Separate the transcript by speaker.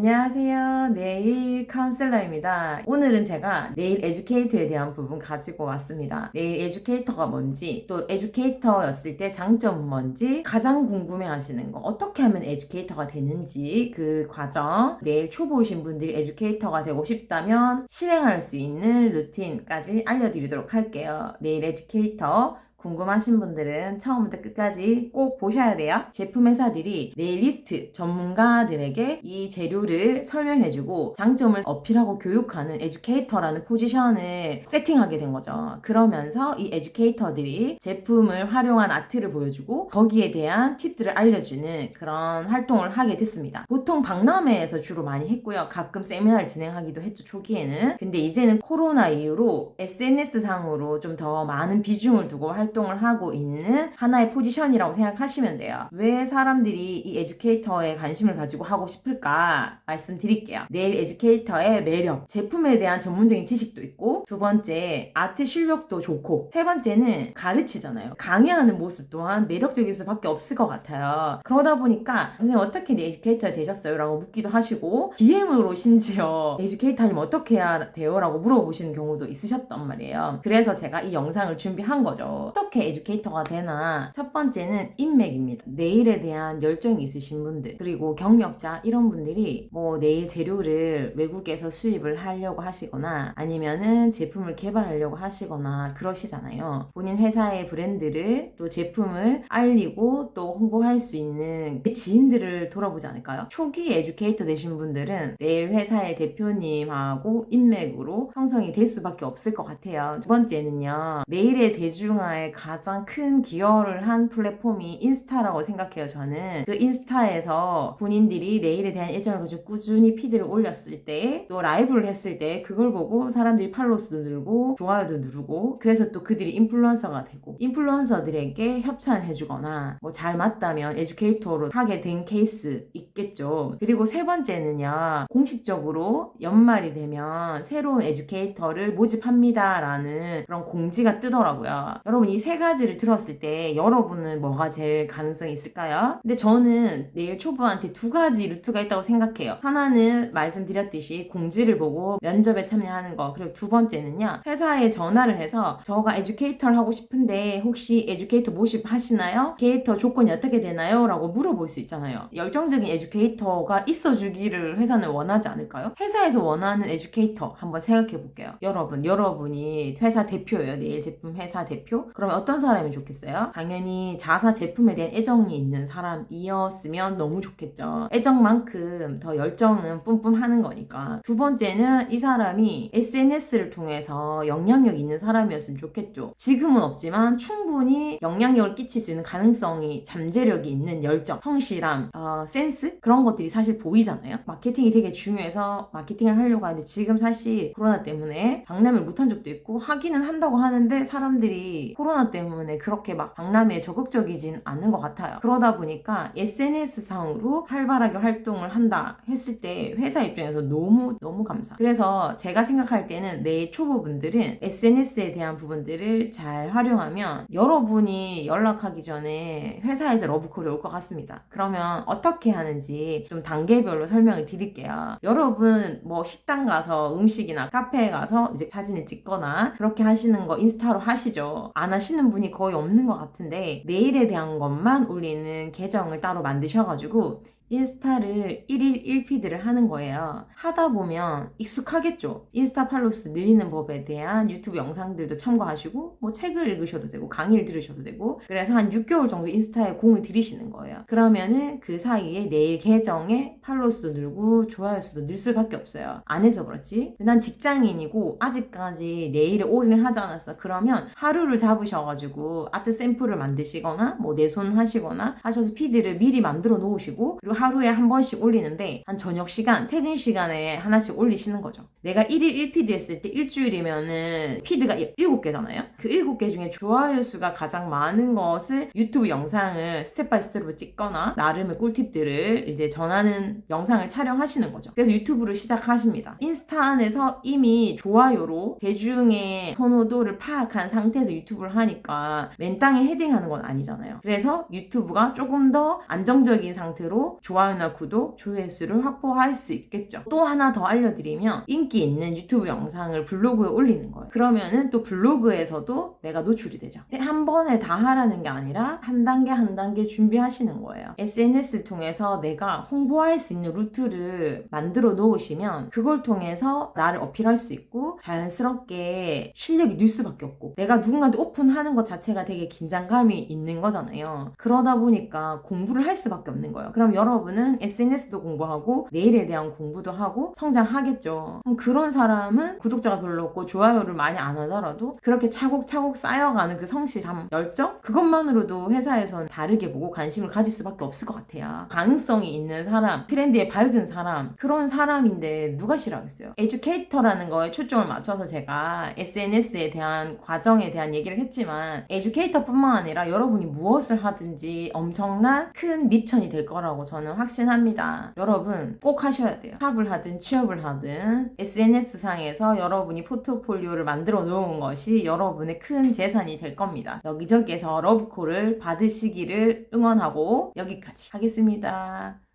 Speaker 1: 안녕하세요. 네일 카운셀러입니다. 오늘은 제가 네일 에듀케이터에 대한 부분 가지고 왔습니다. 네일 에듀케이터가 뭔지, 또 에듀케이터였을 때 장점은 뭔지, 가장 궁금해 하시는 거, 어떻게 하면 에듀케이터가 되는지 그 과정, 네일 초보이신 분들이 에듀케이터가 되고 싶다면 실행할 수 있는 루틴까지 알려드리도록 할게요. 네일 에듀케이터 궁금하신 분들은 처음부터 끝까지 꼭 보셔야 돼요. 제품 회사들이 네일리스트 전문가들에게 이 재료를 설명해주고 장점을 어필하고 교육하는 에듀케이터라는 포지션을 세팅하게 된 거죠. 그러면서 이 에듀케이터들이 제품을 활용한 아트를 보여주고 거기에 대한 팁들을 알려주는 그런 활동을 하게 됐습니다. 보통 박람회에서 주로 많이 했고요. 가끔 세미나를 진행하기도 했죠, 초기에는. 근데 이제는 코로나 이후로 SNS상으로 좀 더 많은 비중을 두고 활동을 하고 있는 하나의 포지션이라고 생각하시면 돼요. 왜 사람들이 이 에듀케이터에 관심을 가지고 하고 싶을까 말씀드릴게요. 네일 에듀케이터의 매력, 제품에 대한 전문적인 지식도 있고, 두 번째 아트 실력도 좋고, 세 번째는 가르치잖아요. 강의하는 모습 또한 매력적일 수밖에 없을 것 같아요. 그러다 보니까 선생님 어떻게 네 에듀케이터 되셨어요? 라고 묻기도 하시고, DM으로 심지어 에듀케이터님 어떻게 해야 돼요? 라고 물어보시는 경우도 있으셨단 말이에요. 그래서 제가 이 영상을 준비한 거죠. 어떻게 에듀케이터가 되나? 첫 번째는 인맥입니다. 네일에 대한 열정이 있으신 분들, 그리고 경력자 이런 분들이 뭐 네일 재료를 외국에서 수입을 하려고 하시거나 아니면은 제품을 개발하려고 하시거나 그러시잖아요. 본인 회사의 브랜드를 또 제품을 알리고 또 홍보할 수 있는 지인들을 돌아보지 않을까요? 초기 에듀케이터 되신 분들은 네일 회사의 대표님하고 인맥으로 형성이 될 수밖에 없을 것 같아요. 두 번째는요, 네일의 대중화에 가장 큰 기여를 한 플랫폼이 인스타라고 생각해요. 저는 그 인스타에서 본인들이 네일에 대한 애정을 가지고 꾸준히 피드를 올렸을 때, 또 라이브를 했을 때 그걸 보고 사람들이 팔로우 수도 늘고 좋아요도 누르고, 그래서 또 그들이 인플루언서가 되고 인플루언서들에게 협찬을 해주거나 뭐 잘 맞다면 에듀케이터로 하게 된 케이스 있겠죠. 그리고 세 번째는요, 공식적으로 연말이 되면 새로운 에듀케이터를 모집합니다 라는 그런 공지가 뜨더라고요. 여러분, 이 세 가지를 들었을 때 여러분은 뭐가 제일 가능성이 있을까요? 근데 저는 네일 초보한테 두 가지 루트가 있다고 생각해요. 하나는 말씀드렸듯이 공지를 보고 면접에 참여하는 거, 그리고 두 번째는요, 회사에 전화를 해서 저가 에듀케이터를 하고 싶은데 혹시 에듀케이터 모집하시나요? 에듀케이터 조건이 어떻게 되나요? 라고 물어볼 수 있잖아요. 열정적인 에듀케이터가 있어주기를 회사는 원하지 않을까요? 회사에서 원하는 에듀케이터 한번 생각해 볼게요. 여러분이 회사 대표예요. 네일 제품 회사 대표? 그러면 어떤 사람이 좋겠어요? 당연히 자사 제품에 대한 애정이 있는 사람이었으면 너무 좋겠죠. 애정만큼 더 열정은 뿜뿜 하는 거니까. 두 번째는 이 사람이 SNS를 통해서 영향력 있는 사람이었으면 좋겠죠. 지금은 없지만 충분히 영향력을 끼칠 수 있는 가능성이, 잠재력이 있는 열정, 성실함, 센스? 그런 것들이 사실 보이잖아요. 마케팅이 되게 중요해서 마케팅을 하려고 하는데 지금 사실 코로나 때문에 박람회를 못한 적도 있고, 하기는 한다고 하는데 사람들이 코로나 때문에 그렇게 막 박람회에 적극적이진 않는 것 같아요. 그러다 보니까 SNS상으로 활발하게 활동을 한다 했을 때 회사 입장에서 너무 감사. 그래서 제가 생각할 때는 내 초보분들은 SNS에 대한 부분들을 잘 활용하면 여러분이 연락하기 전에 회사에서 러브콜이 올 것 같습니다. 그러면 어떻게 하는지 좀 단계별로 설명을 드릴게요. 여러분 뭐 식당 가서 음식이나 카페에 가서 이제 사진을 찍거나 그렇게 하시는 거 인스타로 하시죠. 안 하시는 분이 거의 없는 것 같은데, 네일에 대한 것만 올리는 계정을 따로 만드셔가지고 인스타를 1일 1피드를 하는 거예요. 하다 보면 익숙하겠죠. 인스타 팔로우수 늘리는 법에 대한 유튜브 영상들도 참고하시고 뭐 책을 읽으셔도 되고 강의를 들으셔도 되고, 그래서 한 6개월 정도 인스타에 공을 들이시는 거예요. 그러면은 그 사이에 네일 계정에 팔로우수도 늘고 좋아요 수도 늘 수밖에 없어요. 안 해서 그렇지. 난 직장인이고 아직까지 네일에 올인을 하지 않았어. 그러면 하루를 잡으셔가지고 아트 샘플을 만드시거나 뭐 내 손 하시거나 하셔서 피드를 미리 만들어 놓으시고, 그리고 하루에 한 번씩 올리는데 한 저녁 시간, 퇴근 시간에 하나씩 올리시는 거죠. 내가 1일 1피드 했을 때 일주일이면은 피드가 7개잖아요. 그 7개 중에 좋아요 수가 가장 많은 것을 유튜브 영상을 스텝 바이 스텝으로 찍거나 나름의 꿀팁들을 이제 전하는 영상을 촬영하시는 거죠. 그래서 유튜브를 시작하십니다. 인스타 안에서 이미 좋아요로 대중의 선호도를 파악한 상태에서 유튜브를 하니까 맨 땅에 헤딩하는 건 아니잖아요. 그래서 유튜브가 조금 더 안정적인 상태로 좋아요나 구독, 조회수를 확보할 수 있겠죠. 또 하나 더 알려드리면 인기 있는 유튜브 영상을 블로그에 올리는 거예요. 그러면은 또 블로그에서도 내가 노출이 되죠. 한 번에 다 하라는 게 아니라 한 단계 한 단계 준비하시는 거예요. SNS 통해서 내가 홍보할 수 있는 루트를 만들어 놓으시면 그걸 통해서 나를 어필할 수 있고 자연스럽게 실력이 늘 수밖에 없고 내가 누군가한테 오픈하는 것 자체가 되게 긴장감이 있는 거잖아요. 그러다 보니까 공부를 할 수밖에 없는 거예요. 그럼 여러분은 SNS도 공부하고 내일에 대한 공부도 하고 성장하겠죠. 그럼 그런 사람은 구독자가 별로 없고 좋아요를 많이 안 하더라도 그렇게 차곡차곡 쌓여가는 그 성실함, 열정? 그것만으로도 회사에서는 다르게 보고 관심을 가질 수밖에 없을 것 같아요. 가능성이 있는 사람, 트렌드에 밝은 사람, 그런 사람인데 누가 싫어하겠어요? 에듀케이터라는 거에 초점을 맞춰서 제가 SNS에 대한 과정에 대한 얘기를 했지만 에듀케이터뿐만 아니라 여러분이 무엇을 하든지 엄청난 큰 미천이 될 거라고 저는 확신합니다. 여러분 꼭 하셔야 돼요. 샵을 하든 취업을 하든 SNS상에서 여러분이 포트폴리오를 만들어 놓은 것이 여러분의 큰 재산이 될 겁니다. 여기저기에서 러브콜을 받으시기를 응원하고 여기까지 하겠습니다.